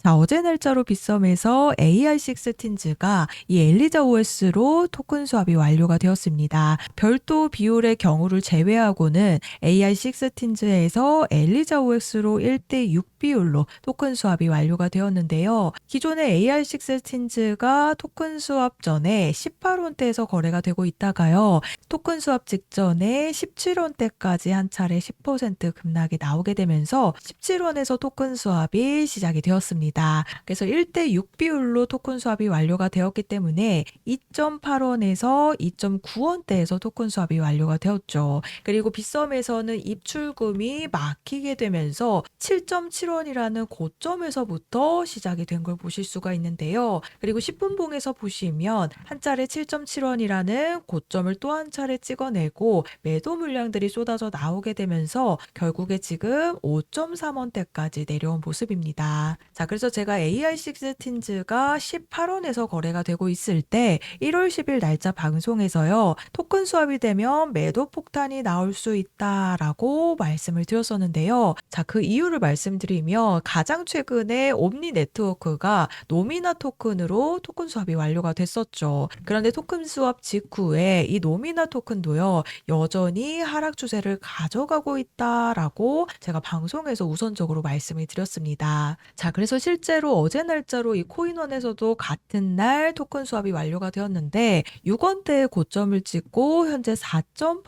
자, 어제 날짜로 빗썸에서 AI6 틴즈가 이 엘리자 OS로 토큰 수합이 완료가 되었습니다. 별도 비율의 경우를 제외하고는 AI6 틴즈에서 엘리자 OS로 1대6 비율로 토큰 수합이 완료가 되었는데요. 기존의 AI6 틴즈가 토큰 수합 전에 18원대에서 거래가 되고 있다가요. 토큰 수합 직전에 17원대까지 한 차례 10% 급락이 나오게 되면서 17원에서 토큰 수합이 시작이 되었습니다. 그래서 1대6 비율로 토큰 수합이 완료가 되었기 때문에 2.8원에서 2.9원대에서 토큰 수합이 완료가 되었죠. 그리고 빗썸에서는 입출금이 막히게 되면서 7.7원이라는 고점에서부터 시작이 된 걸 보실 수가 있는데요. 그리고 10분봉에서 보시면 한 차례 7.7원이라는 고점을 또 한 차례 찍어내고 매도 물량들이 쏟아져 나오게 되면서 결국에 지금 5.3원대까지 내려온 모습입니다. 자, 그래서 제가 AI6 틴즈가 18원에서 거래가 되고 있을 때 1월 10일 날짜 방송에서요. 토큰 수합이 되면 매도 폭탄이 나올 수 있다라고 말씀을 드렸었는데요. 자, 그 이유를 말씀드리면 가장 최근에 옴니 네트워크가 노미나 토큰으로 토큰 수합이 완료가 됐었죠. 그런데 토큰 수합 직후에 이 노미나 토큰도요. 여전히 하락 추세를 가져가고 있다라고 제가 방송에서 우선적으로 말씀을 드렸습니다. 자, 그래서 실제로 어제 날짜로 이 코인원에서도 같은 날 토큰 수합이 완료가 되었는데 6원대의 고점을 찍고 현재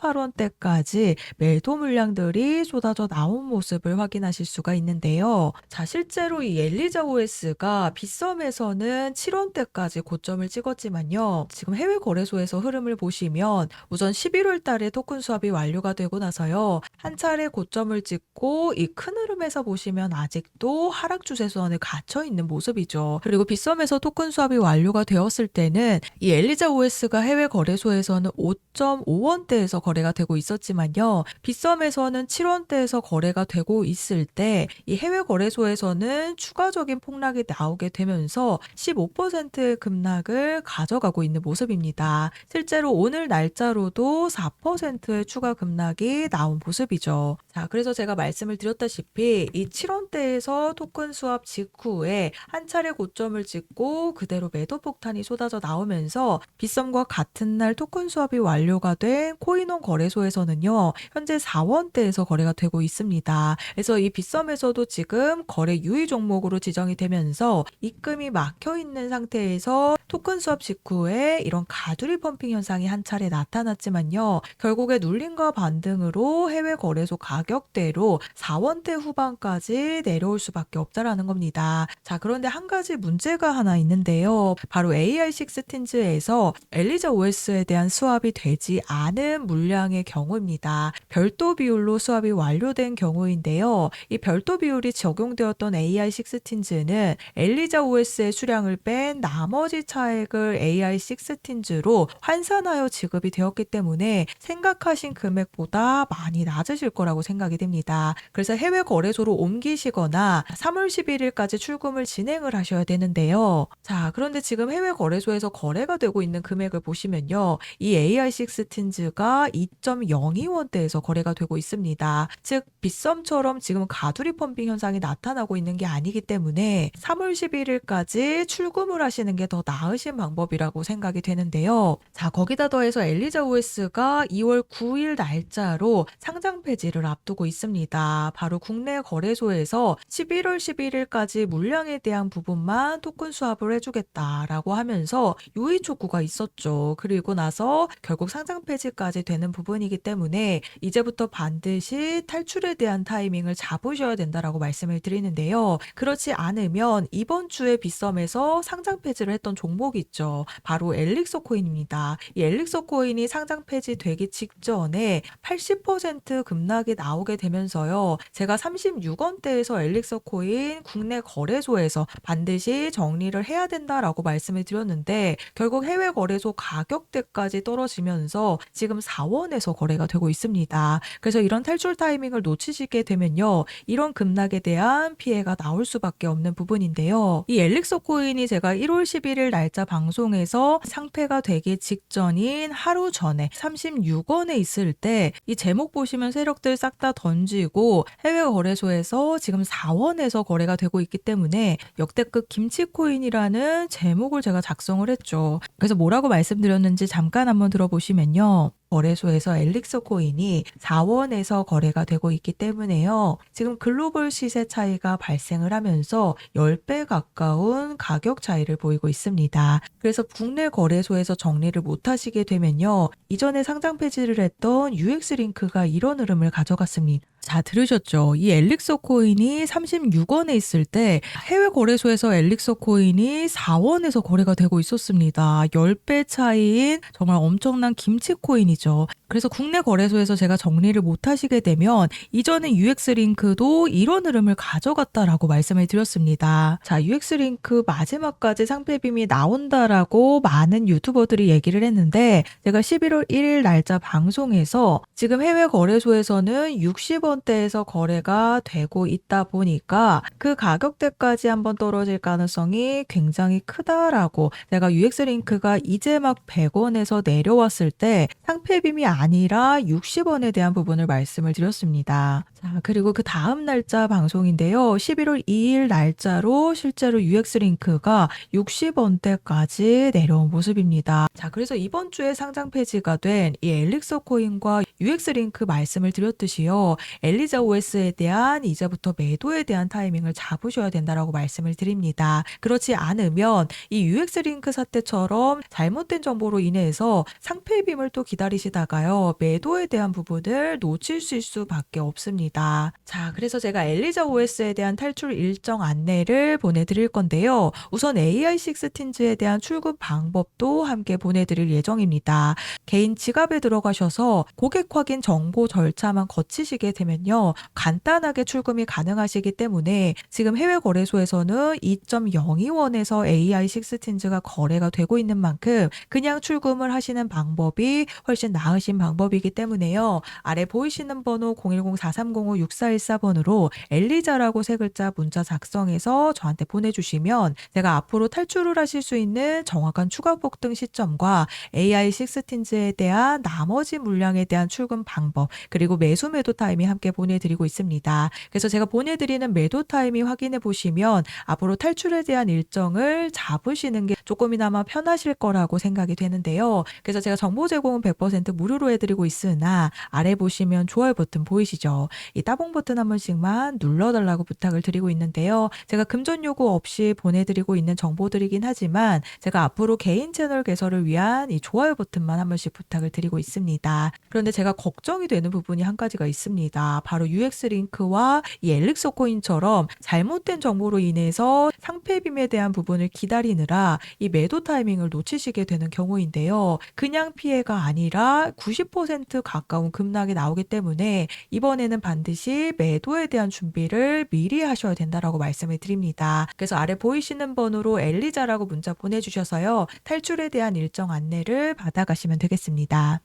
4.8원대까지 매도 물량들이 쏟아져 나온 모습을 확인하실 수가 있는데요. 자, 실제로 이 엘리자 OS가 빗썸에서는 7원대까지 고점을 찍었지만요. 지금 해외 거래소에서 흐름을 보시면 우선 11월 달에 토큰 수합이 완료가 되고 나서요. 한 차례 고점을 찍고 이 큰 흐름에서 보시면 아직도 하락 추세선에 갇혀 있는 모습이죠. 그리고 빗썸에서 토큰 수합이 완료가 되었을 때는 이 엘리자 OS가 해외 거래소에서는 5.5원대에서 거래가 되고 있었지만요. 빗썸에서는 7원대에서 거래가 되고 있을 때 이 해외 거래소에서는 추가적인 폭락이 나오게 되면서 15%의 급락을 가져가고 있는 모습입니다. 실제로 오늘 날짜로도 4%의 추가 급락이 나온 모습이죠. 자, 그래서 제가 말씀을 드렸다시피 이 7원대에서 토큰 수합 직후에 한 차례 고점을 찍고 그대로 매도 폭탄이 쏟아져 나오면서 빗썸과 같은 날 토큰 수합이 완료가 된 코인원 거래소에서는요. 현재 4원대에서 거래가 되고 있습니다. 그래서 이 빗썸에서도 지금 거래 유의 종목으로 지정이 되면서 입금이 막혀 있는 상태에서 토큰 수합 직후에 이런 가두리 펌핑 현상이 한 차례 나타났지만요. 결국에 눌림과 반등으로 해외 거래소 가격대로 4원대 후반까지 내려올 수밖에 없다라는 겁니다. 자, 그런데 한 가지 문제가 하나 있는데요. 바로 AI6 틴즈에서 엘리자 OS에 대한 수합이 되지 않은 물량의 경우입니다. 별도 비율로 수합이 완료된 경우인데요. 이 별도 비율이 적용되었던 AI6 틴즈는 엘리자 OS의 수량을 뺀 나머지 차액을 AI6 틴즈로 환산하여 지급이 되었기 때문에 생각하신 금액보다 많이 낮으실 거라고 생각이 됩니다. 그래서 해외 거래소로 옮기시거나 3월 11일까지 출금을 진행을 하셔야 되는데요. 자, 그런데 지금 해외 거래소에서 거래가 되고 있는 금액을 보시면요. 이 AI6 틴즈가 2.02원대에서 거래가 되고 있습니다. 즉 빗썸처럼 지금 가두리 펌핑 현상이 나타나고 있는 게 아니기 때문에 3월 11일까지 출금을 하시는 게 더 나으신 방법이라고 생각이 되는데요. 자, 거기다 더해서 엘리자 OS가 2월 9일 날짜로 상장 폐지를 앞두고 있습니다. 바로 국내 거래소에서 11월 11일까지 물량에 대한 부분만 토큰 수합을 해주겠다라고 하면서 유의 촉구가 있었죠. 그리고 나서 결국 상장 폐지까지 되는 부분이기 때문에 이제부터 반드시 탈출에 대한 타이밍을 잡으셔야 된다라고 말씀을 드리는데요. 그렇지 않으면 이번 주에 빗썸에서 상장 폐지를 했던 종목이 있죠. 바로 엘릭서 코인입니다. 이 엘릭서 코인이 상장 폐지되기 직전에 80% 급락이 나오게 되면서요. 제가 36원대에서 엘릭서 코인 국내 거래소에서 반드시 정리를 해야 된다라고 말씀을 드렸는데 결국 해외 거래소 가격대까지 떨어지면서 지금 4원에서 거래가 되고 있습니다. 그래서 이런 탈출 타이밍을 놓치시게 되면요. 이런 급락에 대한 피해가 나올 수밖에 없는 부분인데요. 이 엘릭서 코인이 제가 1월 11일 날짜 방송에서 상패가 되기 직전인 하루 전에 36원에 있을 때 이 제목 보시면 세력들 싹 다 던지고 해외 거래소에서 지금 4원에서 거래가 되고 있기 때문에 역대급 김치코인이라는 제목을 제가 작성을 했죠. 그래서 뭐라고 말씀드렸는지 잠깐 한번 들어보시면요. 거래소에서 엘릭서 코인이 4원에서 거래가 되고 있기 때문에요. 지금 글로벌 시세 차이가 발생을 하면서 10배 가까운 가격 차이를 보이고 있습니다. 그래서 국내 거래소에서 정리를 못 하시게 되면요. 이전에 상장 폐지를 했던 UX링크가 이런 흐름을 가져갔습니다. 자, 들으셨죠? 이 엘릭서 코인이 36원에 있을 때 해외 거래소에서 엘릭서 코인이 4원에서 거래가 되고 있었습니다. 10배 차이인 정말 엄청난 김치 코인이죠. 그래서 국내 거래소에서 제가 정리를 못 하시게 되면 이전에 UX링크도 이런 흐름을 가져갔다라고 말씀을 드렸습니다. 자, UX링크 마지막까지 상패빔이 나온다라고 많은 유튜버들이 얘기를 했는데 제가 11월 1일 날짜 방송에서 지금 해외 거래소에서는 60원대에서 거래가 되고 있다 보니까 그 가격대까지 한번 떨어질 가능성이 굉장히 크다라고 제가 UX링크가 이제 막 100원에서 내려왔을 때 상패빔이 아니라 60원에 대한 부분을 말씀을 드렸습니다. 자, 그리고 그 다음 날짜 방송인데요. 11월 2일 날짜로 실제로 UX링크가 60원대까지 내려온 모습입니다. 자, 그래서 이번 주에 상장 폐지가 된 이 엘릭서 코인과 UX링크 말씀을 드렸듯이요. 엘리자 OS에 대한 이제부터 매도에 대한 타이밍을 잡으셔야 된다라고 말씀을 드립니다. 그렇지 않으면 이 UX링크 사태처럼 잘못된 정보로 인해서 상패빔을 또 기다리시다가요. 매도에 대한 부분을 놓치실 수밖에 없습니다. 자, 그래서 제가 엘리자 OS에 대한 탈출 일정 안내를 보내드릴 건데요. 우선 AI16틴즈에 대한 출금 방법도 함께 보내드릴 예정입니다. 개인 지갑에 들어가셔서 고객 확인 정보 절차만 거치시게 되면요. 간단하게 출금이 가능하시기 때문에 지금 해외 거래소에서는 2.02원에서 AI16틴즈가 거래가 되고 있는 만큼 그냥 출금을 하시는 방법이 훨씬 나으신 방법이기 때문에요. 아래 보이시는 번호 010-4305-6414번으로 엘리자라고 세 글자 문자 작성해서 저한테 보내주시면 제가 앞으로 탈출을 하실 수 있는 정확한 추가 폭등 시점과 AI16틴즈에 대한 나머지 물량에 대한 출금 방법 그리고 매수 매도 타이밍 함께 보내드리고 있습니다. 그래서 제가 보내드리는 매도 타이밍 확인해 보시면 앞으로 탈출에 대한 일정을 잡으시는 게 조금이나마 편하실 거라고 생각이 되는데요. 그래서 제가 정보 제공은 100% 무료로 해드리고 있으나 아래 보시면 좋아요 버튼 보이시죠? 이 따봉 버튼 한 번씩만 눌러달라고 부탁을 드리고 있는데요. 제가 금전 요구 없이 보내드리고 있는 정보들이긴 하지만 제가 앞으로 개인 채널 개설을 위한 이 좋아요 버튼만 한 번씩 부탁을 드리고 있습니다. 그런데 제가 걱정이 되는 부분이 한 가지가 있습니다. 바로 UX링크와 이 엘릭서 코인처럼 잘못된 정보로 인해서 상패빔에 대한 부분을 기다리느라 이 매도 타이밍을 놓치시게 되는 경우인데요. 그냥 피해가 아니라 90% 가까운 급락이 나오기 때문에 이번에는 반드시 매도에 대한 준비를 미리 하셔야 된다라고 말씀을 드립니다. 그래서 아래 보이시는 번호로 엘리자라고 문자 보내주셔서요. 탈출에 대한 일정 안내를 받아가시면 되겠습니다.